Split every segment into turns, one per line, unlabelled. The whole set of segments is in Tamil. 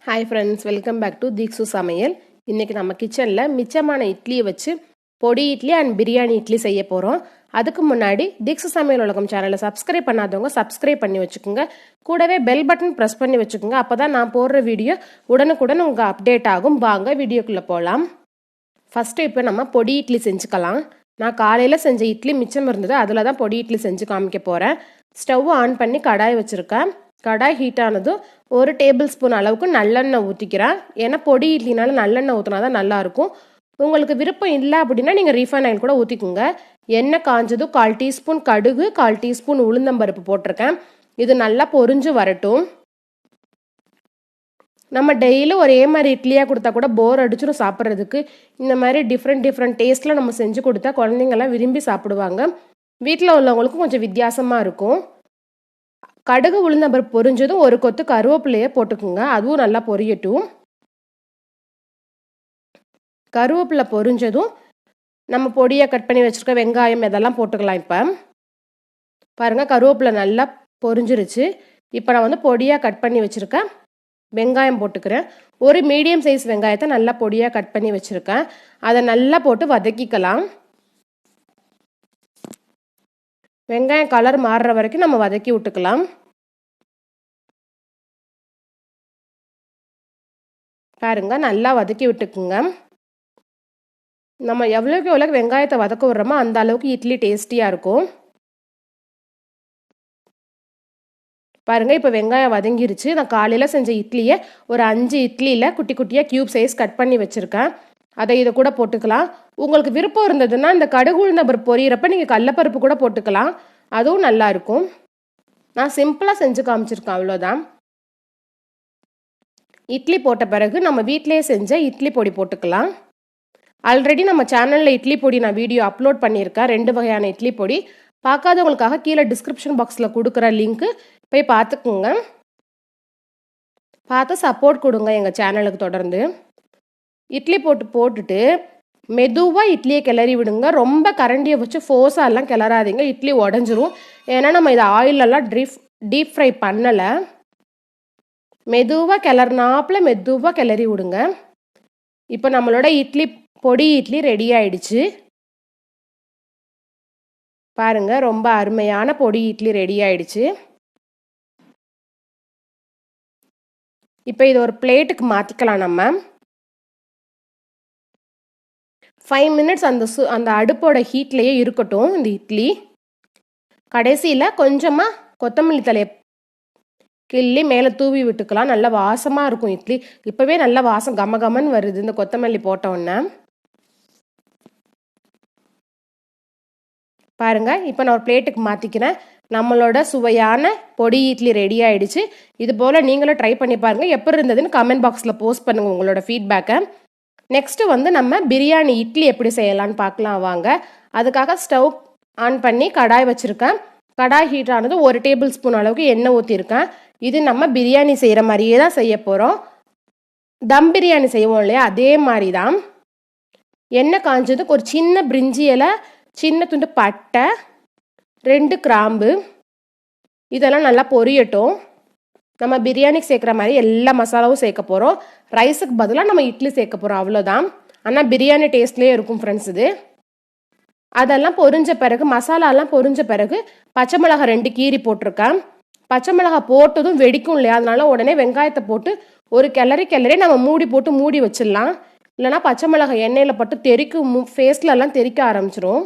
Hi friends, welcome back to Deekshu சமையல். இன்னைக்கு நம்ம கிச்சன்ல மிச்சமான இட்லியை வச்சு பொடி இட்லி அண்ட் பிரியாணி இட்லி செய்ய போறோம். அதுக்கு முன்னாடி தீக்ஷு சமையல் உலகம் சேனலை சப்ஸ்கிரைப் பண்ணாதவங்க சப்ஸ்கிரைப் பண்ணி வச்சுக்கோங்க. கூடவே பெல் பட்டன் பிரஸ் பண்ணி வச்சுக்கோங்க. அப்பதான் நான் போடுற வீடியோ உடனுக்குடன் உங்களுக்கு அப்டேட் ஆகும். வாங்க வீடியோக்குள்ள போகலாம். ஃபர்ஸ்ட் இப்போ நம்ம பொடி இட்லி செஞ்சுக்கலாம். நான் காலையில செஞ்ச இட்லி மிச்சம் இருந்தது, அதில் தான் பொடி இட்லி செஞ்சு காமிக்க போறேன். ஸ்டவ் ஆன் பண்ணி கடாய் வச்சிருக்கேன். கடாய் ஹீட் ஆனதும் 1 டேபிள் ஸ்பூன் அளவுக்கு நல்லெண்ணெய் ஊற்றிக்கிறேன். ஏன்னா பொடி இட்லினால நல்லெண்ணெய் ஊற்றினா தான் நல்லாயிருக்கும். உங்களுக்கு விருப்பம் இல்லை அப்படின்னா நீங்கள் ரீஃபைன் ஆயில் கூட ஊற்றிக்குங்க. எண்ணெய் காஞ்சதும் 1/4 டீஸ்பூன் கடுகு, 1/4 டீஸ்பூன் உளுந்தம்பருப்பு போட்டிருக்கேன். இது நல்லா பொரிஞ்சு வரட்டும். நம்ம டெய்லி ஒரே மாதிரி இட்லியாக கொடுத்தா கூட போர் அடிச்சிடும் சாப்பிட்றதுக்கு. இந்த மாதிரி டிஃப்ரெண்ட் டேஸ்ட்டில் நம்ம செஞ்சு கொடுத்தா குழந்தைங்கள்லாம் விரும்பி சாப்பிடுவாங்க. வீட்டில் உள்ளவங்களுக்கும் கொஞ்சம் வித்தியாசமாக இருக்கும். கடுகு உளுந்தம்பருப்பு பொரிஞ்சதும் 1 கொத்து கருவேப்பிலையை போட்டுக்குங்க. அதுவும் நல்லா பொரியட்டும். கருவேப்பிலை பொரிஞ்சதும் நம்ம பொடியை கட் பண்ணி வச்சுருக்க வெங்காயம் இதெல்லாம் போட்டுக்கலாம். இப்போ பாருங்கள், கருவேப்பிலை நல்லா பொரிஞ்சிருச்சு. இப்போ நான் பொடியாக கட் பண்ணி வச்சுருக்கேன் வெங்காயம் போட்டுக்கிறேன். ஒரு மீடியம் சைஸ் வெங்காயத்தை நல்லா பொடியாக கட் பண்ணி வச்சுருக்கேன். அதை நல்லா போட்டு வதக்கிக்கலாம். வெங்காயம் கலர் மாறுற வரைக்கும் நம்ம வதக்கி விட்டுக்கலாம். பாருங்க, நல்லா வதக்கி விட்டுக்குங்க. நம்ம எவ்வளோக்கு எவ்வளோ வெங்காயத்தை வதக்க விடுறோமோ அந்த அளவுக்கு இட்லி டேஸ்டியாக இருக்கும். பாருங்க, இப்போ வெங்காயம் வதங்கிருச்சு. நான் காலையில் செஞ்ச இட்லியை ஒரு 5 இட்லியில் குட்டி குட்டியாக கியூப் சைஸ் கட் பண்ணி வச்சுருக்கேன். இதை கூட போட்டுக்கலாம். உங்களுக்கு விருப்பம் இருந்ததுன்னா இந்த கடுகு உளுந்தம்பருப்பு பொரியறப்ப நீங்கள் கடலைப்பருப்பு கூட போட்டுக்கலாம். அதுவும் நல்லா இருக்கும். நான் சிம்பிளாக செஞ்சு காமிச்சிருக்கேன், அவ்வளோதான். இட்லி போட்ட பிறகு நம்ம வீட்டிலேயே செஞ்ச இட்லி பொடி போட்டுக்கலாம். ஆல்ரெடி நம்ம சேனலில் இட்லி பொடி நான் வீடியோ அப்லோட் பண்ணியிருக்கேன். 2 வகையான இட்லி பொடி. பார்க்காதவங்களுக்காக கீழே டிஸ்கிரிப்ஷன் பாக்ஸில் கொடுக்குற லிங்க்கு போய் பார்த்துக்குங்க. பார்த்து சப்போர்ட் கொடுங்க எங்கள் சேனலுக்கு தொடர்ந்து. இட்லி போட்டுட்டு மெதுவாக இட்லியை கிளறி விடுங்க. ரொம்ப கரண்டியை வச்சு ஃபோர்ஸாலாம் கிளறாதீங்க, இட்லி உடஞ்சிரும். ஏன்னா நம்ம இதை ஆயிலெல்லாம் டீப் ஃப்ரை பண்ணலை. மெதுவாக கிளறினாப்பில் மெதுவாக கிளறி விடுங்க. இப்போ நம்மளோட பொடி இட்லி ரெடி ஆயிடுச்சு. பாருங்க, ரொம்ப அருமையான பொடி இட்லி ரெடி ஆயிடுச்சு. இப்போ இது ஒரு பிளேட்டுக்கு மாற்றிக்கலாம். நம்ம 5 மினிட்ஸ் அந்த அடுப்போட ஹீட்லேயே இருக்கட்டும் இந்த இட்லி. கடைசியில் கொஞ்சமாக கொத்தமல்லி தலையை கிள்ளி மேலே தூவி விட்டுக்கலாம். நல்லா வாசமாக இருக்கும் இட்லி. இப்போவே நல்ல வாசம் கமகமன்னு வருது இந்த கொத்தமல்லி போட்டோன்னே. பாருங்க, இப்போ நான் ஒரு பிளேட்டுக்கு மாற்றிக்கிறேன். நம்மளோட சுவையான பொடி இட்லி ரெடி ஆயிடுச்சு. இது போல் நீங்களும் ட்ரை பண்ணி பாருங்கள். எப்படி இருந்ததுன்னு கமெண்ட் பாக்ஸில் போஸ்ட் பண்ணுங்கள் உங்களோட ஃபீட்பேக்கை. நெக்ஸ்ட்டு நம்ம பிரியாணி இட்லி எப்படி செய்யலான்னு பார்க்கலாம் வாங்க. அதுக்காக ஸ்டவ் ஆன் பண்ணி கடாய் வச்சுருக்கேன். கடாய் ஹீட் ஆனது 1 டேபிள் ஸ்பூன் அளவுக்கு எண்ணெய் ஊற்றிருக்கேன். இது நம்ம பிரியாணி செய்கிற மாதிரியே தான் செய்ய போகிறோம். தம் பிரியாணி செய்வோம் இல்லையா, அதே மாதிரி தான். எண்ணெய் காஞ்சதுக்கு ஒரு சின்ன பிரிஞ்சி இலை, சின்ன துண்டு பட்டை, 2 கிராம்பு, இதெல்லாம் நல்லா பொரியட்டும். நம்ம பிரியாணிக்கு சேர்க்குற மாதிரி எல்லா மசாலாவும் சேர்க்க போகிறோம். ரைஸுக்கு பதிலாக நம்ம இட்லி சேர்க்க போகிறோம், அவ்வளோதான். ஆனால் பிரியாணி டேஸ்ட்லேயே இருக்கும் ஃப்ரெண்ட்ஸ் இது. அதெல்லாம் பொரிஞ்ச பிறகு, மசாலாலாம் பொரிஞ்ச பிறகு பச்சை மிளகாய் 2 கீரி போட்டிருக்கேன். பச்சை மிளகாய் போட்டதும் வெடிக்கும் இல்லையா, அதனால உடனே வெங்காயத்தை போட்டு ஒரு கிளறி நம்ம மூடி வச்சிடலாம். இல்லைனா பச்சை மிளகாய் எண்ணெயில் பட்டு தெறிக்கும், ஃபேஸ்லலாம் தெறிக்க ஆரம்பிச்சிடும்.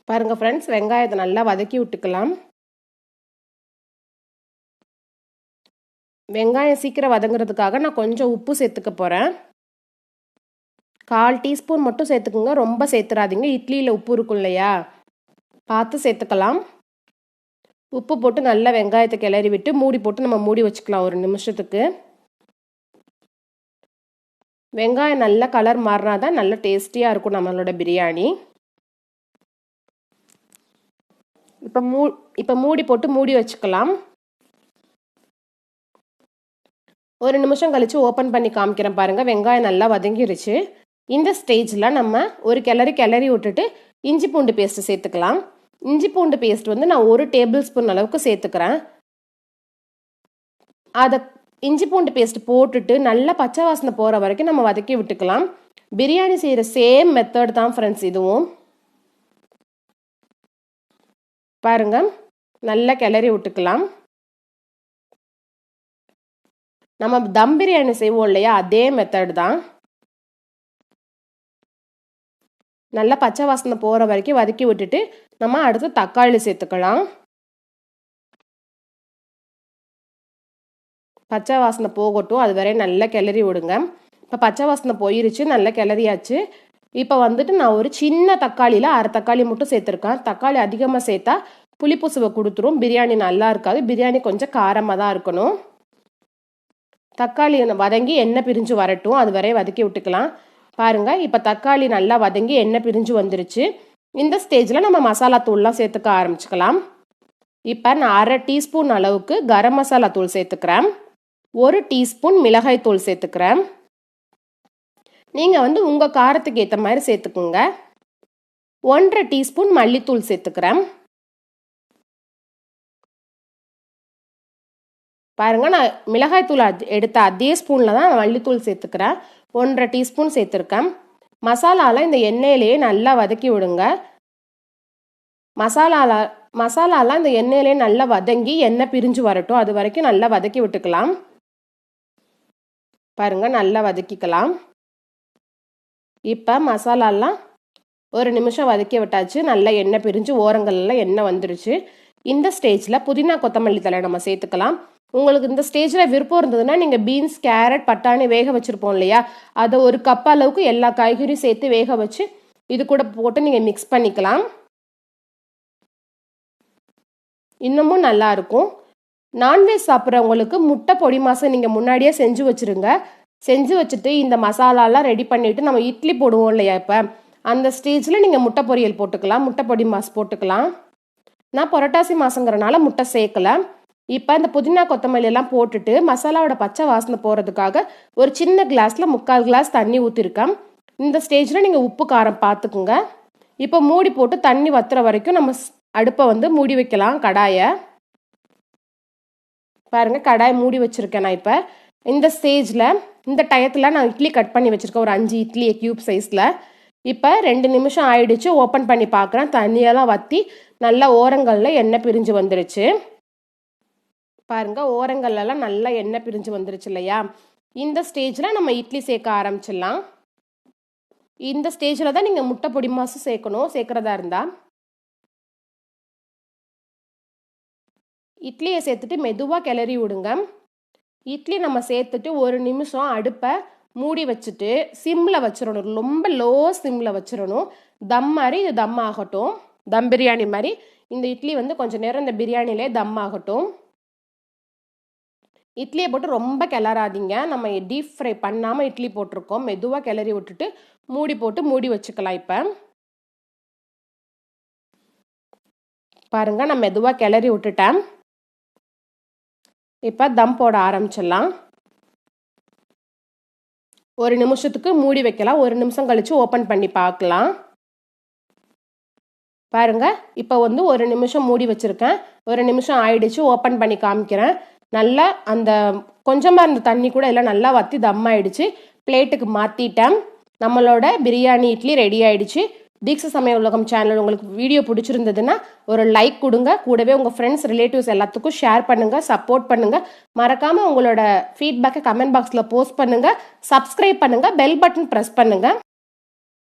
பாருங்கள் ஃப்ரெண்ட்ஸ், வெங்காயத்தை நல்லா வதக்கி விட்டுக்கலாம். வெங்காயம் சீக்கிரம் வதங்குறதுக்காக நான் கொஞ்சம் உப்பு சேர்த்துக்க போகிறேன். 1/4 டீஸ்பூன் மட்டும் சேர்த்துக்குங்க, ரொம்ப சேர்த்துறாதீங்க. இட்லியில் உப்பு இருக்கும் இல்லையா, பார்த்து சேர்த்துக்கலாம். உப்பு போட்டு நல்லா வெங்காயத்தை கிளறி விட்டு மூடி போட்டு நம்ம மூடி வச்சுக்கலாம் 1 நிமிஷத்துக்கு. வெங்காயம் நல்லா கலர் மாறினா தான் நல்ல டேஸ்டியாக இருக்கும் நம்மளோட பிரியாணி. இப்போ மூடி போட்டு மூடி வச்சுக்கலாம். 1 நிமிஷம் கழிச்சு ஓப்பன் பண்ணி காமிக்கிறேன். பாருங்கள், வெங்காயம் நல்லா வதங்கிருச்சு. இந்த ஸ்டேஜில் நம்ம ஒரு கிளறி விட்டுட்டு இஞ்சி பூண்டு பேஸ்ட்டு சேர்த்துக்கலாம். இஞ்சி பூண்டு பேஸ்ட் நான் 1 டேபிள் ஸ்பூன் அளவுக்கு சேர்த்துக்கிறேன். அதை இஞ்சி பூண்டு பேஸ்ட் போட்டுட்டு நல்லா பச்சை வாசனை போகிற வரைக்கும் நம்ம வதக்கி விட்டுக்கலாம். பிரியாணி செய்கிற சேம் மெத்தட் தான் ஃப்ரெண்ட்ஸ் இதுவும். பாருங்க, நல்லா கிளறி விட்டுக்கலாம். நம்ம தம் பிரியாணி செய்வோம் இல்லையா, அதே மெத்தட் தான். நல்லா பச்சை வாசனை போகிற வரைக்கும் வதக்கி விட்டுட்டு நம்ம அடுத்து தக்காளி சேர்த்துக்கலாம். பச்சை வாசனை போகட்டும், அது வரை நல்லா கிளறி விடுங்க. இப்போ பச்சை வாசனை போயிருச்சு, நல்லா கிளறியாச்சு. இப்போ வந்துட்டு நான் ஒரு சின்ன தக்காளியில் அரை தக்காளி மட்டும் சேர்த்துருக்கேன். தக்காளி அதிகமாக சேர்த்தா புளிப்பு சுவை கொடுத்துரும், பிரியாணி நல்லா இருக்காது. பிரியாணி கொஞ்சம் காரமாக தான் இருக்கணும். தக்காளி வதங்கி எண்ணெய் பிரிஞ்சு வரட்டும், அது வரை வதக்கி விட்டுக்கலாம். பாருங்கள், இப்போ தக்காளி நல்லா வதங்கி எண்ணெய் பிரிஞ்சு வந்துருச்சு. இந்த ஸ்டேஜில் நம்ம மசாலா தூள்லாம் சேர்த்துக்க ஆரம்பிச்சுக்கலாம். இப்போ நான் அரை டீஸ்பூன் அளவுக்கு கரம் மசாலா தூள் சேர்த்துக்கிறேன். 1 டீஸ்பூன் மிளகாய் தூள் சேர்த்துக்கிறேன். நீங்கள் உங்கள் காரத்துக்கு ஏற்ற மாதிரி சேர்த்துக்குங்க. 1.5 டீஸ்பூன் மல்லித்தூள் சேர்த்துக்கிறேன். பாருங்க, நான் மிளகாய் தூள் எடுத்த அதே ஸ்பூனில் தான் மல்லித்தூள் சேர்த்துக்கிறேன். 1.5 டீஸ்பூன் சேர்த்துருக்கேன். மசாலாலாம் இந்த எண்ணெயிலேயே நல்லா வதக்கி விடுங்க. மசாலாலாம் இந்த எண்ணெயிலேயே நல்லா வதங்கி எண்ணெய் பிரிஞ்சு வரட்டும், அது வரைக்கும் நல்லா வதக்கி விட்டுக்கலாம். பாருங்க, நல்லா வதக்கிக்கலாம். இப்போ மசாலாலாம் ஒரு நிமிஷம் வதக்கி விட்டாச்சு. நல்லா எண்ணெய் பிரிஞ்சு ஓரங்கள்லாம் எண்ணெய் வந்துருச்சு. இந்த ஸ்டேஜில் புதினா கொத்தமல்லி தழை நம்ம சேர்த்துக்கலாம். உங்களுக்கு இந்த ஸ்டேஜில் விருப்பம் இருந்ததுன்னா நீங்கள் பீன்ஸ், கேரட், பட்டாணி வேக வச்சுருப்போம் இல்லையா, அதை 1 கப் அளவுக்கு எல்லா காய்கறியும் சேர்த்து வேக வச்சு இது கூட போட்டு நீங்கள் மிக்ஸ் பண்ணிக்கலாம். இன்னமும் நல்லாயிருக்கும். நான்வெஜ் சாப்பிட்றவங்களுக்கு முட்டை பொடி மாசம் நீங்கள் முன்னாடியே செஞ்சு வச்சுருங்க. செஞ்சு வச்சுட்டு இந்த மசாலாலாம் ரெடி பண்ணிவிட்டு நம்ம இட்லி போடுவோம் இல்லையா, இப்போ அந்த ஸ்டேஜில் நீங்கள் முட்டை பொரியல் போட்டுக்கலாம், முட்டை பொடி மாசு போட்டுக்கலாம். நான் புரட்டாசி மாதங்கிறனால முட்டை சேர்க்கலை. இப்போ இந்த புதினா கொத்தமல்லி எல்லாம் போட்டுட்டு மசாலாவோட பச்சை வாசனை போகிறதுக்காக ஒரு சின்ன கிளாஸில் 3/4 கிளாஸ் தண்ணி ஊற்றிருக்கேன். இந்த ஸ்டேஜில் நீங்கள் உப்பு காரம் பார்த்துக்குங்க. இப்போ மூடி போட்டு தண்ணி வத்துற வரைக்கும் நம்ம அடுப்பை மூடி வைக்கலாம். கடாயை பாருங்கள், கடாயை மூடி வச்சுருக்கேன் நான். இப்போ இந்த ஸ்டேஜில் இந்த டயத்தில் நான் இட்லி கட் பண்ணி வச்சுருக்கேன், ஒரு 5 இட்லி கியூப் சைஸில். இப்போ 2 நிமிஷம் ஆயிடுச்சு. ஓப்பன் பண்ணி பார்க்குறேன். தண்ணியெல்லாம் வற்றி நல்லா ஓரங்களில் எண்ணெய் பிரிஞ்சு வந்துருச்சு. பாருங்க, ஓரங்கள்லாம் நல்லா எண்ணெய் பிரிஞ்சு வந்துருச்சு இல்லையா. இந்த ஸ்டேஜில் நம்ம இட்லி சேர்க்க ஆரம்பிச்சிடலாம். இந்த ஸ்டேஜில் தான் நீங்கள் முட்டை பொடி மாசு சேர்க்கணும், சேர்க்குறதா இருந்தால். இட்லியை சேர்த்துட்டு மெதுவாக கிளறி விடுங்க. இட்லி நம்ம சேர்த்துட்டு 1 நிமிஷம் அடுப்பை மூடி வச்சுட்டு சிம்மில் வச்சிடணும். ரொம்ப லோ சிம்மில் வச்சிடணும். தம் மாதிரி இது தம் ஆகட்டும். தம் பிரியாணி மாதிரி இந்த இட்லி கொஞ்சம் நேரம் இந்த பிரியாணிலே தம் ஆகட்டும். இட்லியை போட்டு ரொம்ப கிளறாதீங்க. நம்ம டீப் ஃப்ரை பண்ணாமல் இட்லி போட்டிருக்கோம். மெதுவாக கிளறி விட்டுட்டு மூடி போட்டு மூடி வச்சுக்கலாம். இப்போ பாருங்கள், நான் மெதுவாக கிளறி விட்டுட்டேன். இப்போ தம் போட ஆரம்பிச்சிடலாம். 1 நிமிஷத்துக்கு மூடி வைக்கலாம். 1 நிமிஷம் கழித்து ஓப்பன் பண்ணி பார்க்கலாம். பாருங்க, இப்போ 1 நிமிஷம் மூடி வச்சுருக்கேன். 1 நிமிஷம் ஆயிடுச்சு. ஓப்பன் பண்ணி காமிக்கிறேன். நல்லா அந்த கொஞ்சமாக இருந்த தண்ணி கூட எல்லாம் நல்லா வற்றி தம் ஆயிடுச்சு. பிளேட்டுக்கு மாற்றிட்டேன். நம்மளோட பிரியாணி இட்லி ரெடி ஆயிடுச்சு. தீக்ஷு சமையல் உலகம் சேனல் உங்களுக்கு வீடியோ பிடிச்சிருந்ததுன்னா ஒரு லைக் கொடுங்க. கூடவே உங்கள் ஃப்ரெண்ட்ஸ், ரிலேட்டிவ்ஸ் எல்லாத்துக்கும் ஷேர் பண்ணுங்கள், சப்போர்ட் பண்ணுங்கள். மறக்காமல் உங்களோட ஃபீட்பேக்கை கமெண்ட் பாக்ஸில் போஸ்ட் பண்ணுங்கள். சப்ஸ்கிரைப் பண்ணுங்கள், பெல் பட்டன் ப்ரெஸ் பண்ணுங்கள்.